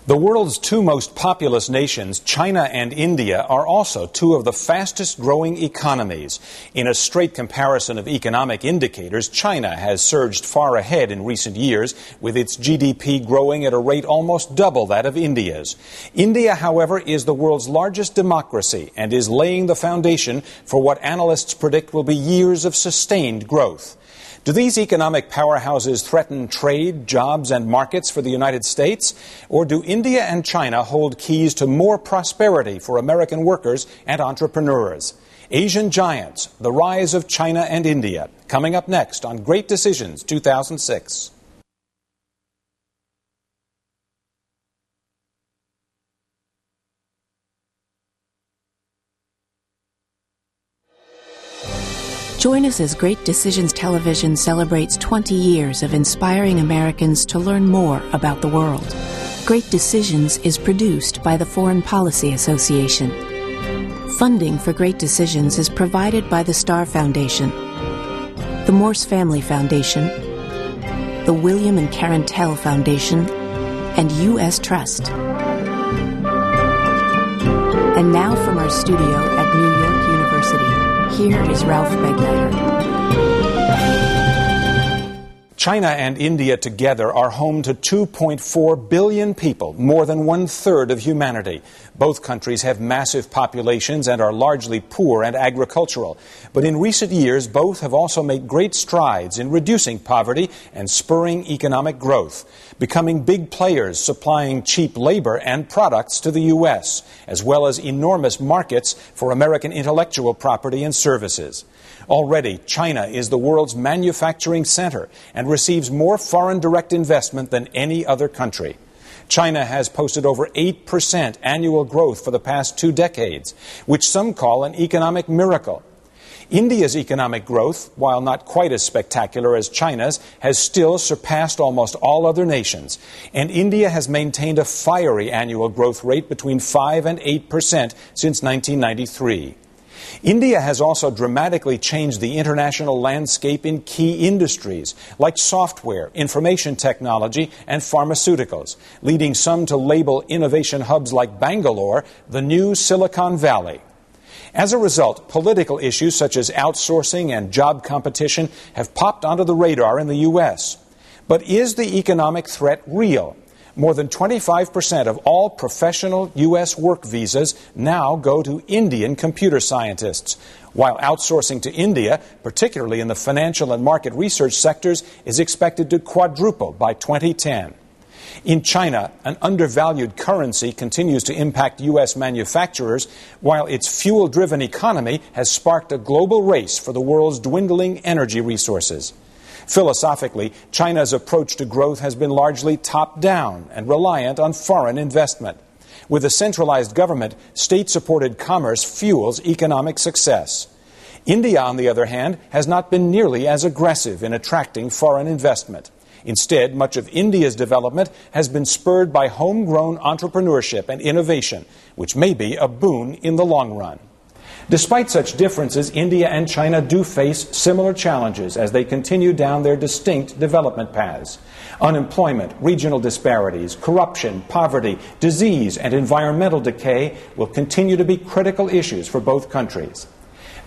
The world's two most populous nations, China and India, are also two of the fastest growing economies. In a straight comparison of economic indicators, China has surged far ahead in recent years, with its GDP growing at a rate almost double that of India's. India, however, is the world's largest democracy and is laying the foundation for what analysts predict will be years of sustained growth. Do these economic powerhouses threaten trade, jobs, and markets for the United States? Or do India and China hold keys to more prosperity for American workers and entrepreneurs? Asian Giants, the rise of China and India, coming up next on Great Decisions 2006. Join us as Great Decisions Television celebrates 20 years of inspiring Americans to learn more about the world. Great Decisions is produced by the Foreign Policy Association. Funding for Great Decisions is provided by the Star Foundation, the Morse Family Foundation, the William and Karen Tell Foundation, and U.S. Trust. And now from our studio at New York University, here is Ralph Begleiter. China and India together are home to 2.4 billion people, more than one-third of humanity. Both countries have massive populations and are largely poor and agricultural. But in recent years, both have also made great strides in reducing poverty and spurring economic growth, becoming big players supplying cheap labor and products to the U.S., as well as enormous markets for American intellectual property and services. Already, China is the world's manufacturing center and receives more foreign direct investment than any other country. China has posted over 8% annual growth for the past 2 decades, which some call an economic miracle. India's economic growth, while not quite as spectacular as China's, has still surpassed almost all other nations, and India has maintained a fiery annual growth rate between 5 and 8% since 1993. India has also dramatically changed the international landscape in key industries like software, information technology, and pharmaceuticals, leading some to label innovation hubs like Bangalore the new Silicon Valley. As a result, political issues such as outsourcing and job competition have popped onto the radar in the U.S. But is the economic threat real? More than 25% of all professional U.S. work visas now go to Indian computer scientists, while outsourcing to India, particularly in the financial and market research sectors, is expected to quadruple by 2010. In China, an undervalued currency continues to impact U.S. manufacturers, while its fuel-driven economy has sparked a global race for the world's dwindling energy resources. Philosophically, China's approach to growth has been largely top-down and reliant on foreign investment. With a centralized government, state-supported commerce fuels economic success. India, on the other hand, has not been nearly as aggressive in attracting foreign investment. Instead, much of India's development has been spurred by homegrown entrepreneurship and innovation, which may be a boon in the long run. Despite such differences, India and China do face similar challenges as they continue down their distinct development paths. Unemployment, regional disparities, corruption, poverty, disease, and environmental decay will continue to be critical issues for both countries.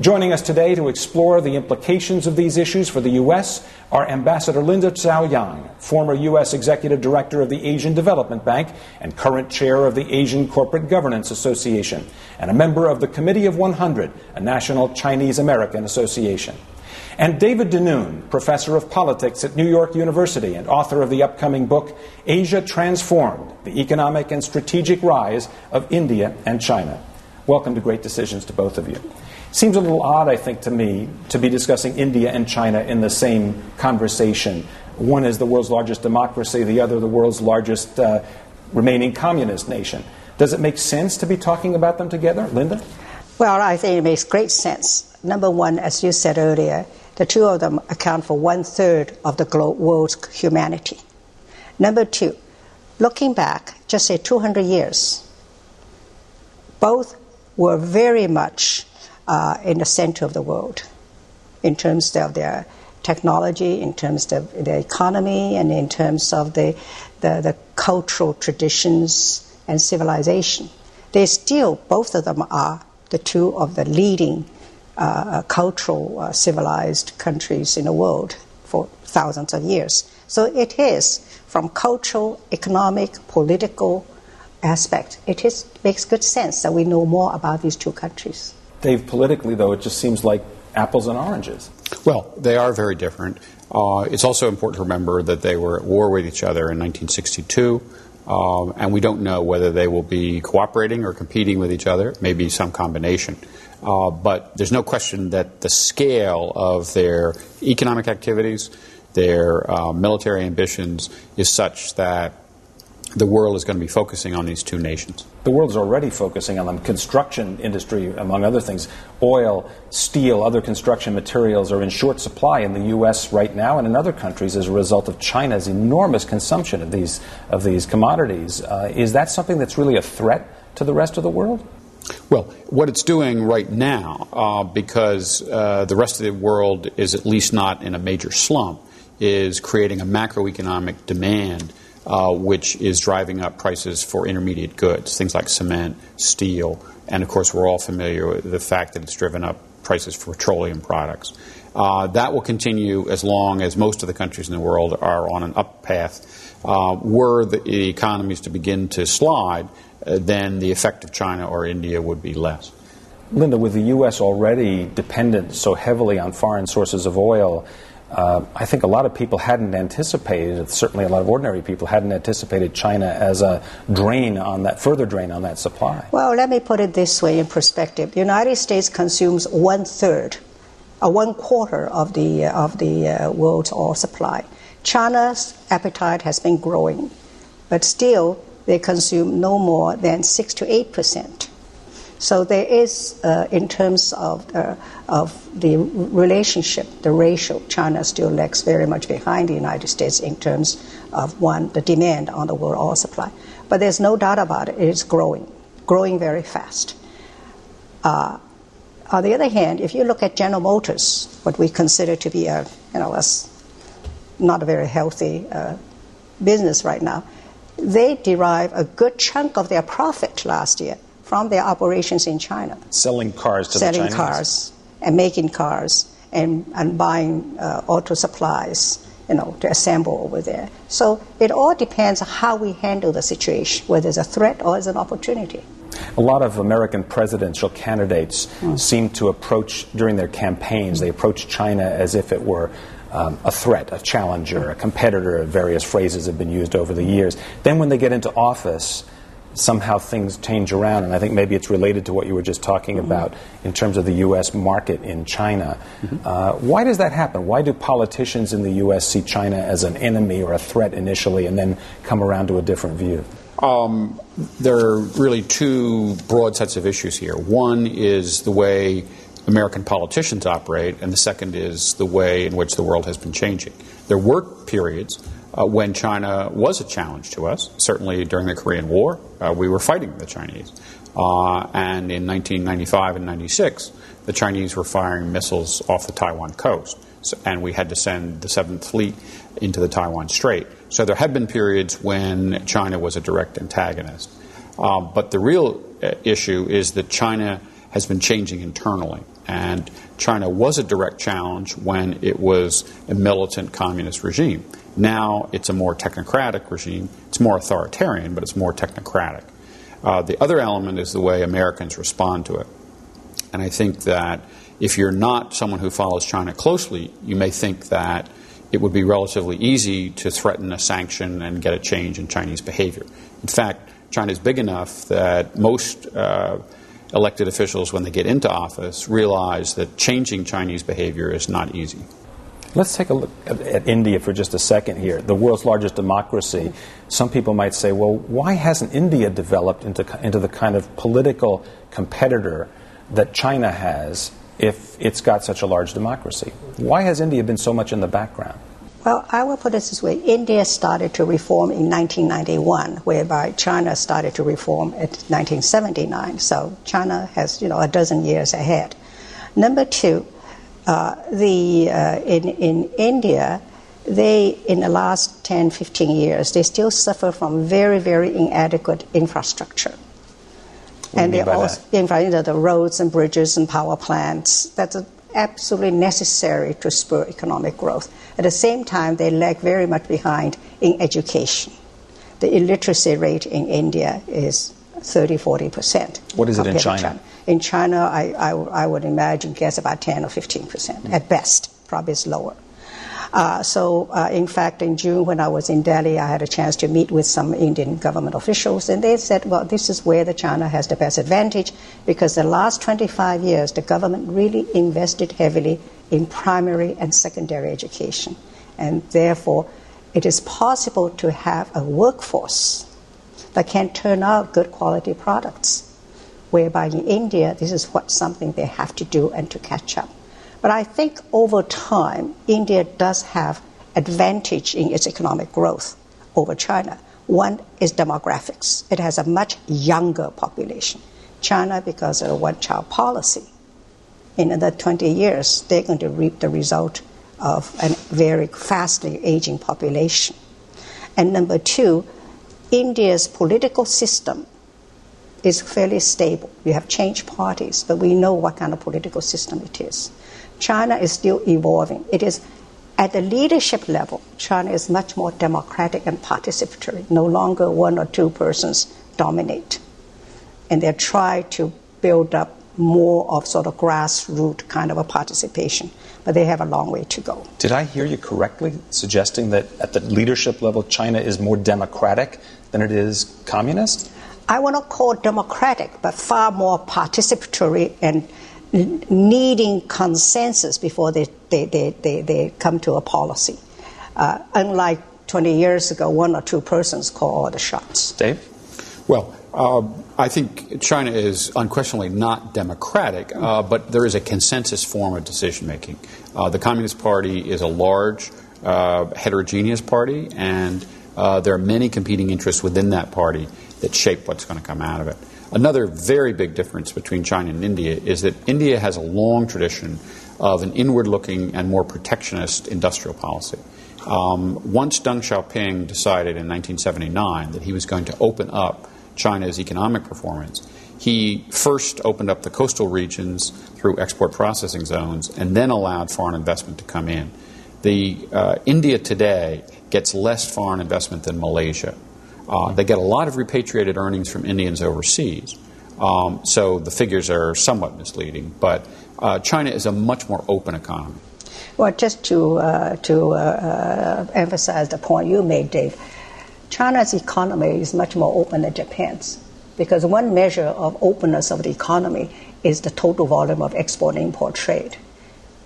Joining us today to explore the implications of these issues for the U.S. are Ambassador Linda Zhao-Yang, former U.S. Executive Director of the Asian Development Bank and current chair of the Asian Corporate Governance Association, and a member of the Committee of 100, a national Chinese-American association. And David Denoon, professor of politics at New York University and author of the upcoming book, Asia Transformed, the Economic and Strategic Rise of India and China. Welcome to Great Decisions to both of you. Seems a little odd, I think, to me, to be discussing India and China in the same conversation. One is the world's largest democracy, the other the world's largest remaining communist nation. Does it make sense to be talking about them together? Linda? Well, I think it makes great sense. Number one, as you said earlier, the two of them account for 1/3 of the world's humanity. Number two, looking back, just say 200 years, both were very much in the center of the world in terms of their technology, in terms of their economy, and in terms of the the cultural traditions and civilization. They still, both of them are the two of the leading cultural civilized countries in the world for thousands of years. So it is, from cultural, economic, political aspect, makes good sense that we know more about these two countries. Dave, politically, though, it just seems like apples and oranges. Well, they are very different. It's also important to remember that they were at war with each other in 1962, and we don't know whether they will be cooperating or competing with each other, maybe some combination. But there's no question that the scale of their economic activities, their military ambitions, is such that the world is going to be focusing on these two nations. The world is already focusing on them. Construction industry, among other things, oil, steel, other construction materials are in short supply in the U.S. right now and in other countries as a result of China's enormous consumption of these commodities. Is that something that's really a threat to the rest of the world? Well, what it's doing right now, because the rest of the world is at least not in a major slump, is creating a macroeconomic demand which is driving up prices for intermediate goods, things like cement, steel, and of course we're all familiar with the fact that it's driven up prices for petroleum products. That will continue as long as most of the countries in the world are on an up path. Were the economies to begin to slide, then the effect of China or India would be less. Linda, with the U.S. already dependent so heavily on foreign sources of oil, I think a lot of people hadn't anticipated, certainly a lot of ordinary people hadn't anticipated China as a further drain on that supply. Well, let me put it this way in perspective. The United States consumes 1/3, 1/4 of the world's oil supply. China's appetite has been growing, but still they consume no more than 6 to 8%. So there is, in terms of the relationship, the ratio, China still lags very much behind the United States in terms of, the demand on the world oil supply. But there's no doubt about it, it is growing very fast. On the other hand, if you look at General Motors, what we consider to be not a very healthy business right now, they derive a good chunk of their profit last year from their operations in China. Selling cars to the Chinese. Selling cars and making cars and buying auto supplies, to assemble over there. So it all depends on how we handle the situation, whether it's a threat or it's an opportunity. A lot of American presidential candidates seem to approach, during their campaigns, they approach China as if it were a threat, a challenger, a competitor. Various phrases have been used over the years. Then when they get into office, somehow things change around, and I think maybe it's related to what you were just talking about in terms of the U.S. market in China. Why does that happen? Why do politicians in the U.S. see China as an enemy or a threat initially and then come around to a different view? There are really two broad sets of issues here. One is the way American politicians operate, and the second is the way in which the world has been changing. There were periods when China was a challenge to us. Certainly during the Korean War, we were fighting the Chinese. And in 1995 and 96, the Chinese were firing missiles off the Taiwan coast, and we had to send the 7th Fleet into the Taiwan Strait. So there have been periods when China was a direct antagonist. But the real issue is that China has been changing internally. And China was a direct challenge when it was a militant communist regime. Now it's a more technocratic regime. It's more authoritarian, but it's more technocratic. The other element is the way Americans respond to it. And I think that if you're not someone who follows China closely, you may think that it would be relatively easy to threaten a sanction and get a change in Chinese behavior. In fact, China is big enough that most elected officials, when they get into office, realize that changing Chinese behavior is not easy. Let's take a look at India for just a second here, the world's largest democracy. Some people might say, well, why hasn't India developed into the kind of political competitor that China has if it's got such a large democracy? Why has India been so much in the background? Well, I will put it this way. India started to reform in 1991, whereby China started to reform in 1979. So China has, a dozen years ahead. Number two, in India, they, in the last 10, 15 years, they still suffer from very, very inadequate infrastructure. And they also, the roads and bridges and power plants, that's absolutely necessary to spur economic growth. At the same time, they lag very much behind in education. The illiteracy rate in India is 30-40%. What is it in China? In China, I would imagine, guess about 10 or 15% at best. Probably it's lower. In fact, in June when I was in Delhi, I had a chance to meet with some Indian government officials, and they said, well, this is where China has the best advantage, because the last 25 years, the government really invested heavily in primary and secondary education. And therefore, it is possible to have a workforce that can turn out good quality products, whereby in India, this is something they have to do and to catch up. But I think over time, India does have advantage in its economic growth over China. One is demographics. It has a much younger population. China, because of a one-child policy, in another 20 years, they're going to reap the result of a very fastly aging population. And number two, India's political system is fairly stable. We have changed parties, but we know what kind of political system it is. China is still evolving. It is at the leadership level, China is much more democratic and participatory. No longer one or two persons dominate. And they try to build up more of sort of grassroots kind of a participation. But they have a long way to go. Did I hear you correctly suggesting that at the leadership level, China is more democratic than it is communist? I want to call it democratic, but far more participatory and needing consensus before they come to a policy. Unlike 20 years ago, one or two persons call all the shots. Dave? Well, I think China is unquestionably not democratic, but there is a consensus form of decision-making. The Communist Party is a large, heterogeneous party, and there are many competing interests within that party that shape what's going to come out of it. Another very big difference between China and India is that India has a long tradition of an inward-looking and more protectionist industrial policy. Once Deng Xiaoping decided in 1979 that he was going to open up China's economic performance, he first opened up the coastal regions through export processing zones and then allowed foreign investment to come in. India today gets less foreign investment than Malaysia. They get a lot of repatriated earnings from Indians overseas, so the figures are somewhat misleading. But China is a much more open economy. Well, just to emphasize the point you made, Dave, China's economy is much more open than Japan's, because one measure of openness of the economy is the total volume of export-import trade.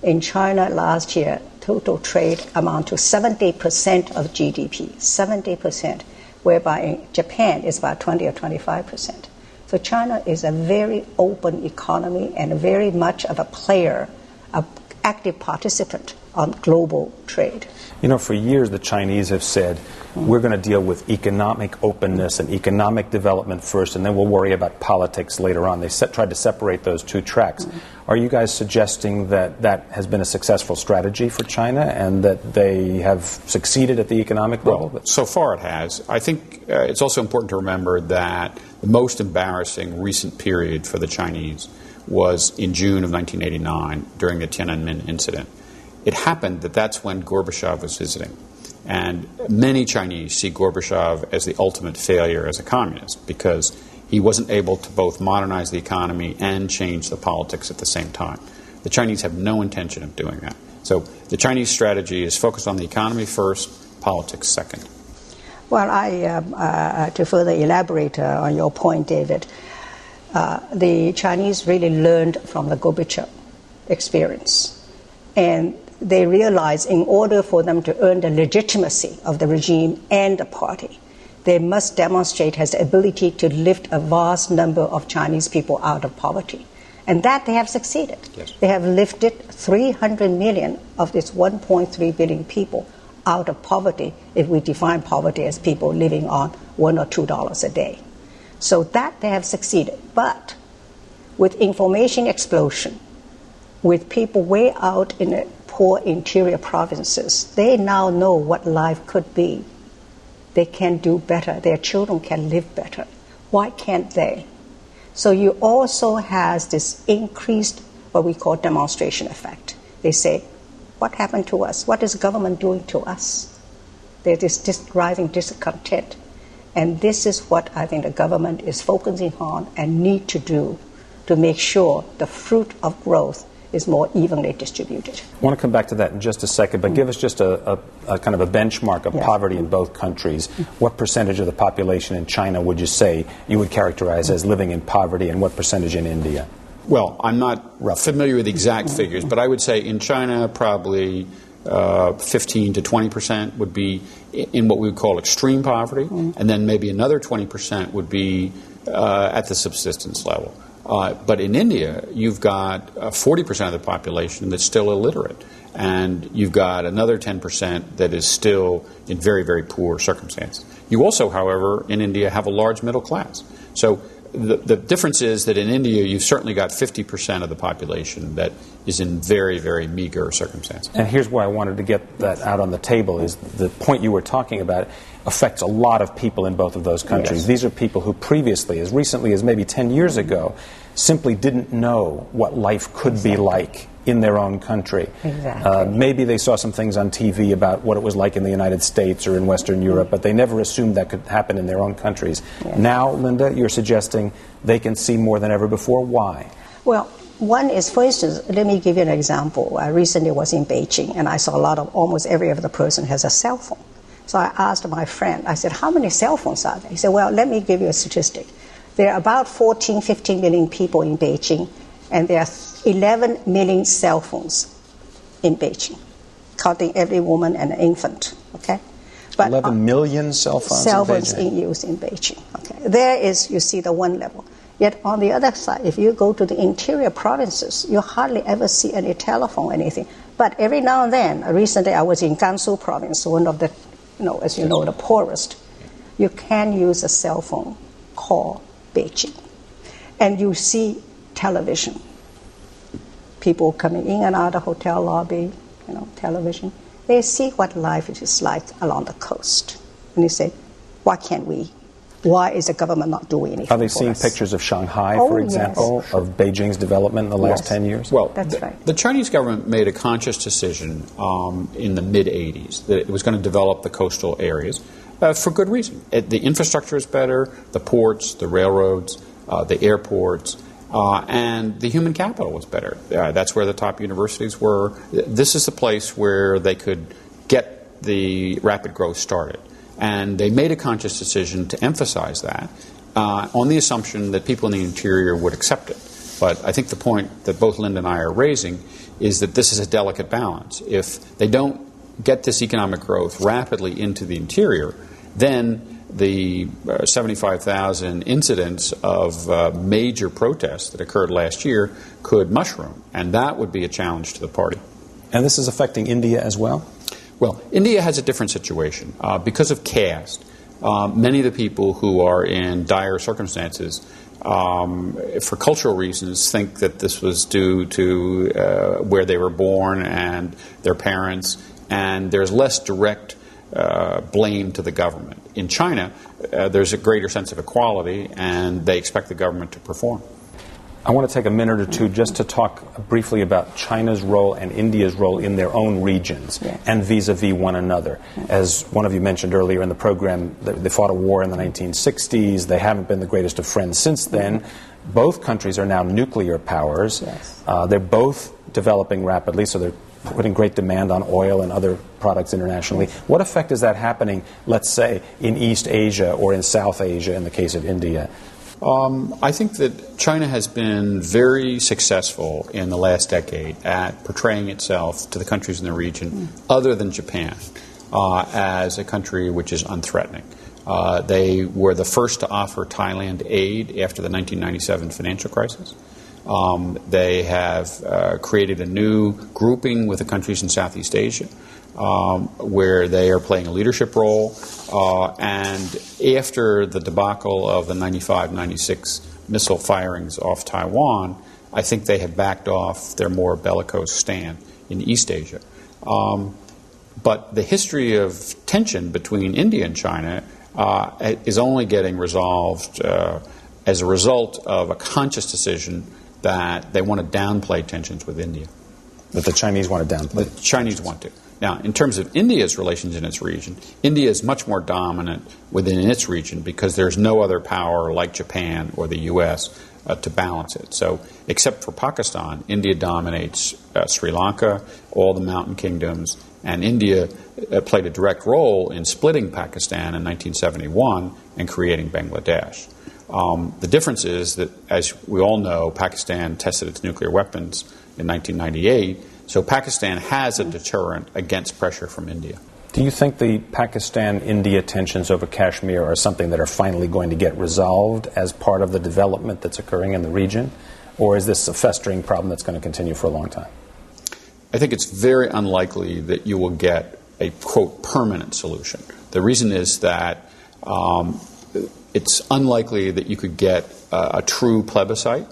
In China last year, total trade amounted to 70% of GDP, 70%. Whereby in Japan it's about 20 or 25%. So China is a very open economy and very much of a player, an active participant on global trade. You know, for years the Chinese have said, we're going to deal with economic openness and economic development first, and then we'll worry about politics later on. They tried to separate those two tracks. Are you guys suggesting that that has been a successful strategy for China and that they have succeeded at the economic level? Well, so far it has. I think it's also important to remember that the most embarrassing recent period for the Chinese was in June of 1989 during the Tiananmen incident. It happened that that's when Gorbachev was visiting. And many Chinese see Gorbachev as the ultimate failure as a communist because he wasn't able to both modernize the economy and change the politics at the same time. The Chinese have no intention of doing that. So the Chinese strategy is focused on the economy first, politics second. Well, to further elaborate on your point, David, the Chinese really learned from the Gorbachev experience. And they realized in order for them to earn the legitimacy of the regime and the party, they must demonstrate has the ability to lift a vast number of Chinese people out of poverty. And that they have succeeded. Yes. They have lifted 300 million of this 1.3 billion people out of poverty, if we define poverty as people living on $1 or $2 a day. So that they have succeeded. But with information explosion, with people way out in the poor interior provinces, they now know what life could be. They can do better. Their children can live better. Why can't they? So you also has this increased, what we call demonstration effect. They say, what happened to us? What is government doing to us? There's this rising discontent. And this is what I think the government is focusing on and need to do to make sure the fruit of growth is more evenly distributed. I want to come back to that in just a second, but give us just a kind of a benchmark of poverty in both countries. What percentage of the population in China would you say you would characterize as living in poverty, and what percentage in India? Well, I'm not familiar with the exact figures, but I would say in China probably 15 to 20% would be in what we would call extreme poverty, and then maybe another 20% would be at the subsistence level. But in India, you've got 40% of the population that's still illiterate, and you've got another 10% that is still in very, very poor circumstances. You also, however, in India have a large middle class. So the difference is that in India, you've certainly got 50% of the population that is in very, very meager circumstances. And here's why I wanted to get that out on the table, is the point you were talking about affects a lot of people in both of those countries. Yes. These are people who previously, as recently as maybe 10 years ago, simply didn't know what life could be like in their own country. Exactly. Maybe they saw some things on TV about what it was like in the United States or in Western Europe, but they never assumed that could happen in their own countries. Yes. Now, Linda, you're suggesting they can see more than ever before. Why? Well, one is, for instance, let me give you an example. I recently was in Beijing, and I saw almost every other person has a cell phone. So I asked my friend, I said, how many cell phones are there? He said, well, let me give you a statistic. There are about 14, 15 million people in Beijing, and there are 11 million cell phones in Beijing, counting every woman and an infant. Okay, but 11 million cell phones in use in Beijing. Okay, there is, you see, the one level. Yet on the other side, if you go to the interior provinces, you hardly ever see any telephone or anything. But every now and then, recently I was in Gansu province, one of the, as you know, the poorest. You can use a cell phone called Beijing, and you see television. People coming in and out of the hotel lobby, television. They see what life is like along the coast. And they say, why can't we? Why is the government not doing anything? Are they seeing pictures of Shanghai, for example, of Beijing's development in the last 10 years? Well, that's right. The Chinese government made a conscious decision in the mid-'80s that it was going to develop the coastal areas for good reason. The infrastructure is better, the ports, the railroads, the airports, and the human capital was better. That's where the top universities were. This is the place where they could get the rapid growth started. And they made a conscious decision to emphasize that on the assumption that people in the interior would accept it. But I think the point that both Linda and I are raising is that this is a delicate balance. If they don't get this economic growth rapidly into the interior, then the 75,000 incidents of major protests that occurred last year could mushroom, and that would be a challenge to the party. And this is affecting India as well? Well, India has a different situation. Because of caste, many of the people who are in dire circumstances, for cultural reasons, think that this was due to where they were born and their parents, and there's less direct blame to the government. In China, there's a greater sense of equality, and they expect the government to perform. I want to take a minute or two just to talk briefly about China's role and India's role in their own regions and vis-a-vis one another. As one of you mentioned earlier in the program, they fought a war in the 1960s. They haven't been the greatest of friends since then. Both countries are now nuclear powers. Yes. They're both developing rapidly, so they're putting great demand on oil and other products internationally. What effect is that happening, let's say, in East Asia or in South Asia in the case of India? I think that China has been very successful in the last decade at portraying itself to the countries in the region, other than Japan, as a country which is unthreatening. They were the first to offer Thailand aid after the 1997 financial crisis. They have created a new grouping with the countries in Southeast Asia, where they are playing a leadership role. And after the debacle of the 95-96 missile firings off Taiwan, I think they have backed off their more bellicose stand. in East Asia. But the history of tension between India and China is only getting resolved as a result of a conscious decision that they want to downplay tensions with India. That the Chinese want to downplay? The Chinese want to. Now, in terms of India's relations in its region, India is much more dominant within its region because there's no other power like Japan or the U.S. To balance it. So, except for Pakistan, India dominates Sri Lanka, all the mountain kingdoms, and India played a direct role in splitting Pakistan in 1971 and creating Bangladesh. The difference is that, as we all know, Pakistan tested its nuclear weapons in 1998, so Pakistan has a deterrent against pressure from India. Do you think the Pakistan-India tensions over Kashmir are something that are finally going to get resolved as part of the development that's occurring in the region? Or is this a festering problem that's going to continue for a long time? I think it's very unlikely that you will get a, quote, permanent solution. The reason is that it's unlikely that you could get a true plebiscite.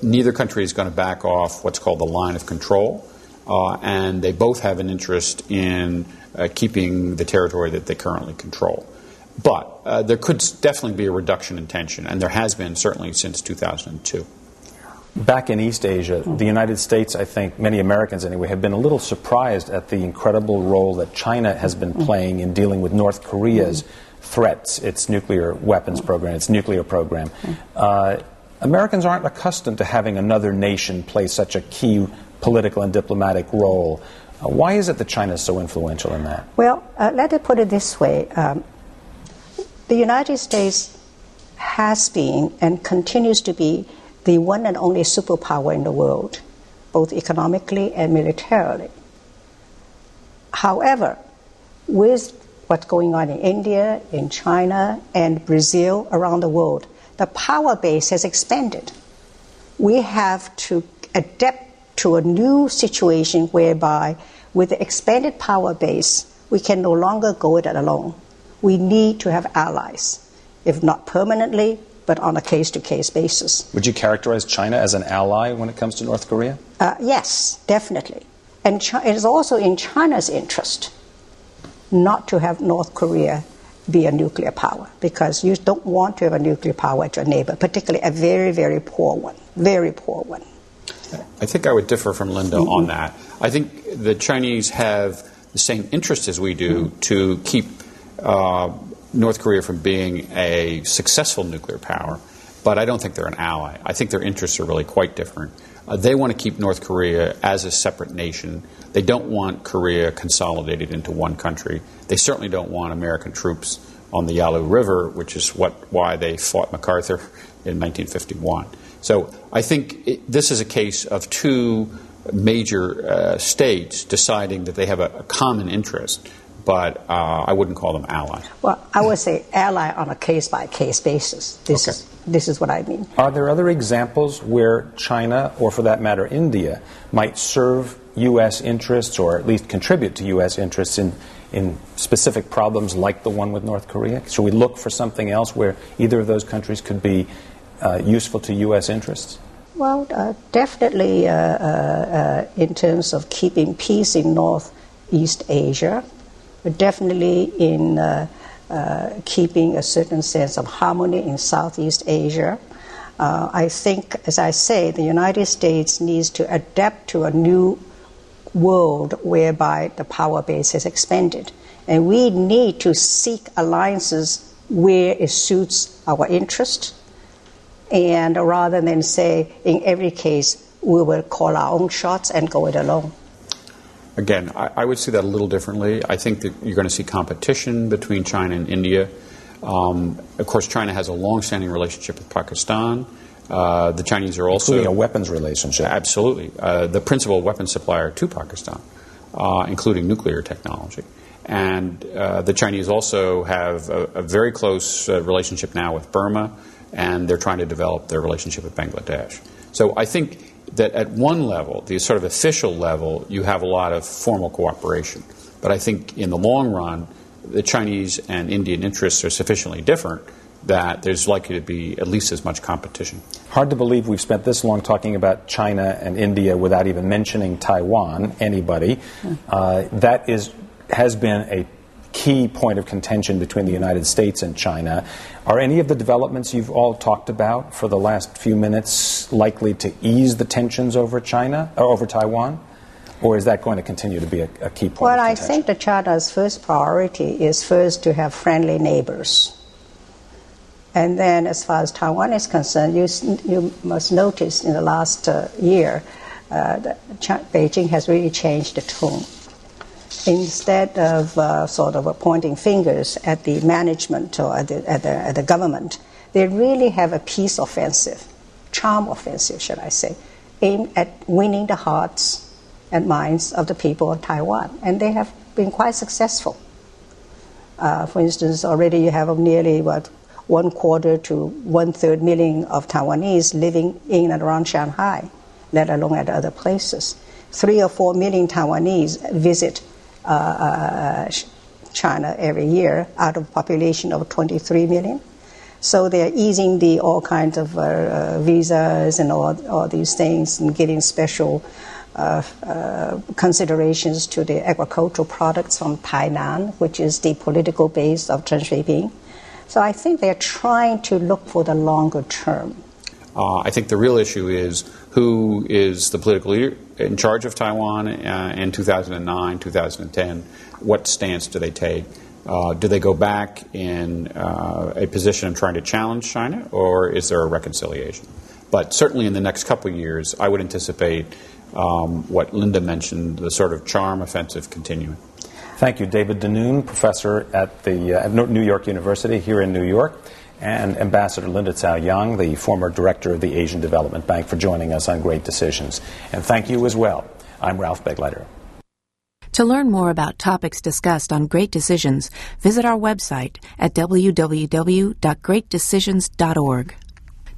Neither country is going to back off what's called the line of control. And they both have an interest in keeping the territory that they currently control. But there could definitely be a reduction in tension, and there has been certainly since 2002. Back in East Asia, the United States, I think, many Americans anyway, have been a little surprised at the incredible role that China has been playing in dealing with North Korea's threats, its nuclear weapons program, its nuclear program. Americans aren't accustomed to having another nation play such a key political and diplomatic role. Why is it that China is so influential in that? Well, let me put it this way. The United States has been and continues to be the one and only superpower in the world, both economically and militarily. However, with what's going on in India, in China, and Brazil, around the world, the power base has expanded. We have to adapt to a new situation whereby, with the expanded power base, we can no longer go it alone. We need to have allies, if not permanently, but on a case-to-case basis. Would you characterize China as an ally when it comes to North Korea? Yes, definitely. And it is also in China's interest not to have North Korea be a nuclear power, because you don't want to have a nuclear power at your neighbor, particularly a very, very poor one, very poor one. I think I would differ from Linda on that. I think the Chinese have the same interest as we do to keep North Korea from being a successful nuclear power, but I don't think they're an ally. I think their interests are really quite different. They want to keep North Korea as a separate nation. They don't want Korea consolidated into one country. They certainly don't want American troops on the Yalu River, which is why they fought MacArthur in 1951. So I think this is a case of two major states deciding that they have a common interest, but I wouldn't call them allies. Well, I would say ally on a case-by-case basis. This is what I mean. Are there other examples where China, or for that matter India, might serve U.S. interests or at least contribute to U.S. interests in specific problems like the one with North Korea? Should we look for something else where either of those countries could be useful to U.S. interests? Well, definitely in terms of keeping peace in Northeast Asia, but definitely in keeping a certain sense of harmony in Southeast Asia. I think, as I say, the United States needs to adapt to a new world whereby the power base has expanded. And we need to seek alliances where it suits our interest, and rather than say, in every case, we will call our own shots and go it alone. Again, I would see that a little differently. I think that you're going to see competition between China and India. Of course, China has a long-standing relationship with Pakistan. The Chinese are also... Including a weapons relationship. Absolutely. The principal weapons supplier to Pakistan, including nuclear technology. And the Chinese also have a very close relationship now with Burma, and they're trying to develop their relationship with Bangladesh. So I think that at one level, the sort of official level, you have a lot of formal cooperation. But I think in the long run, the Chinese and Indian interests are sufficiently different that there's likely to be at least as much competition. Hard to believe we've spent this long talking about China and India without even mentioning Taiwan, anybody. That has been a key point of contention between the United States and China. Are any of the developments you've all talked about for the last few minutes likely to ease the tensions over China or over Taiwan? Or is that going to continue to be a key point Well, of I contention? think that China's first priority is first to have friendly neighbors. And then as far as Taiwan is concerned, you must notice in the last year, Beijing has really changed the tone. Instead of sort of pointing fingers at the management or at the government, they really have a peace offensive, charm offensive, should I say, aimed at winning the hearts and minds of the people of Taiwan. And they have been quite successful. For instance, already you have nearly, 1/4 to 1/3 million of Taiwanese living in and around Shanghai, let alone at other places. 3 or 4 million Taiwanese visit China every year out of a population of 23 million. So they're easing all kinds of visas and all these things and giving special considerations to the agricultural products from Tainan, which is the political base of Chen Shui-bian. So I think they're trying to look for the longer term. I think the real issue is who is the political leader in charge of Taiwan in 2009, 2010. What stance do they take? Do they go back in a position of trying to challenge China, or is there a reconciliation? But certainly in the next couple of years, I would anticipate what Linda mentioned, the sort of charm offensive continuing. Thank you, David Denoon, professor at New York University here in New York, and Ambassador Linda Tsao Yang, the former director of the Asian Development Bank, for joining us on Great Decisions. And thank you as well. I'm Ralph Begleiter. To learn more about topics discussed on Great Decisions, visit our website at www.greatdecisions.org.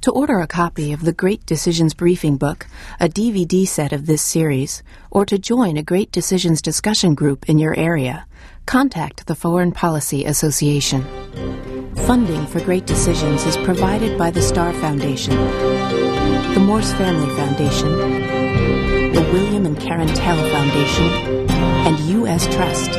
To order a copy of the Great Decisions Briefing Book, a DVD set of this series, or to join a Great Decisions discussion group in your area, contact the Foreign Policy Association. Funding for Great Decisions is provided by the Starr Foundation, the Morse Family Foundation, the William and Karen Tell Foundation, and U.S. Trust.